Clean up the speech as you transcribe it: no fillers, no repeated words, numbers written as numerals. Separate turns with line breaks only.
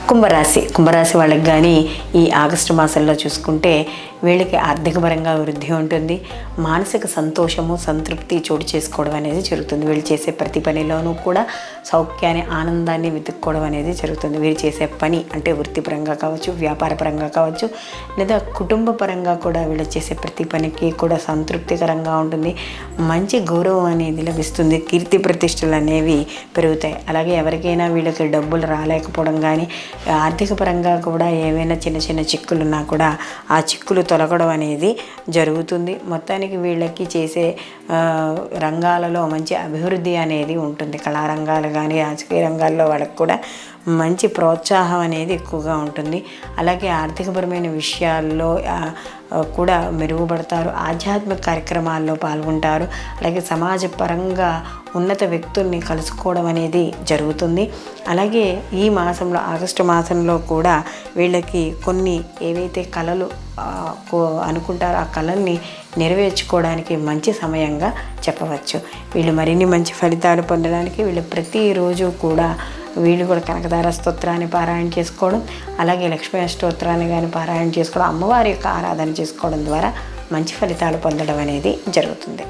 కుంభరాశి వాళ్ళకి కానీ ఈ ఆగస్టు మాసంలో చూసుకుంటే వీళ్ళకి ఆర్థికపరంగా వృద్ధి ఉంటుంది. మానసిక సంతోషము, సంతృప్తి చోటు చేసుకోవడం అనేది జరుగుతుంది. వీళ్ళు చేసే ప్రతి పనిలోనూ కూడా సౌఖ్యాన్ని, ఆనందాన్ని వెతుక్కోవడం అనేది జరుగుతుంది. వీళ్ళు చేసే పని అంటే వృత్తిపరంగా కావచ్చు, వ్యాపారపరంగా కావచ్చు, లేదా కుటుంబ పరంగా కూడా వీళ్ళు చేసే ప్రతి పనికి కూడా సంతృప్తికరంగా ఉంటుంది. మంచి గౌరవం అనేది లభిస్తుంది. కీర్తి ప్రతిష్టలు అనేవి పెరుగుతాయి. అలాగే ఎవరికైనా వీళ్ళకి డబ్బులు రాలేకపోవడం కానీ, ఆర్థిక పరంగా కూడా ఏవైనా చిన్న చిన్న చిక్కులున్నా కూడా ఆ చిక్కులు తొలగడం అనేది జరుగుతుంది. మొత్తానికి వీళ్ళకి చేసే రంగాలలో మంచి అభివృద్ధి అనేది ఉంటుంది. కళారంగాలు కానీ, రాజకీయ రంగాల్లో వాళ్ళకి కూడా మంచి ప్రోత్సాహం అనేది ఎక్కువగా ఉంటుంది. అలాగే ఆర్థికపరమైన విషయాల్లో కూడా మెరుగుపడతారు. ఆధ్యాత్మిక కార్యక్రమాల్లో పాల్గొంటారు. అలాగే సమాజపరంగా ఉన్నత వ్యక్తుల్ని కలుసుకోవడం అనేది జరుగుతుంది. అలాగే ఈ మాసంలో, ఆగస్టు మాసంలో కూడా వీళ్ళకి కొన్ని ఏవైతే కళలు అనుకుంటారో ఆ కళల్ని నెరవేర్చుకోవడానికి మంచి సమయంగా చెప్పవచ్చు. వీళ్ళు మరిన్ని మంచి ఫలితాలు పొందడానికి వీళ్ళు ప్రతిరోజు కూడా కనకదార స్తోత్రాన్ని పారాయణ చేసుకోవడం, అలాగే లక్ష్మీ అష్టోత్తరాన్ని కానీ పారాయణ చేసుకోవడం, అమ్మవారి యొక్క ఆరాధన చేసుకోవడం ద్వారా మంచి ఫలితాలు పొందడం అనేది జరుగుతుంది.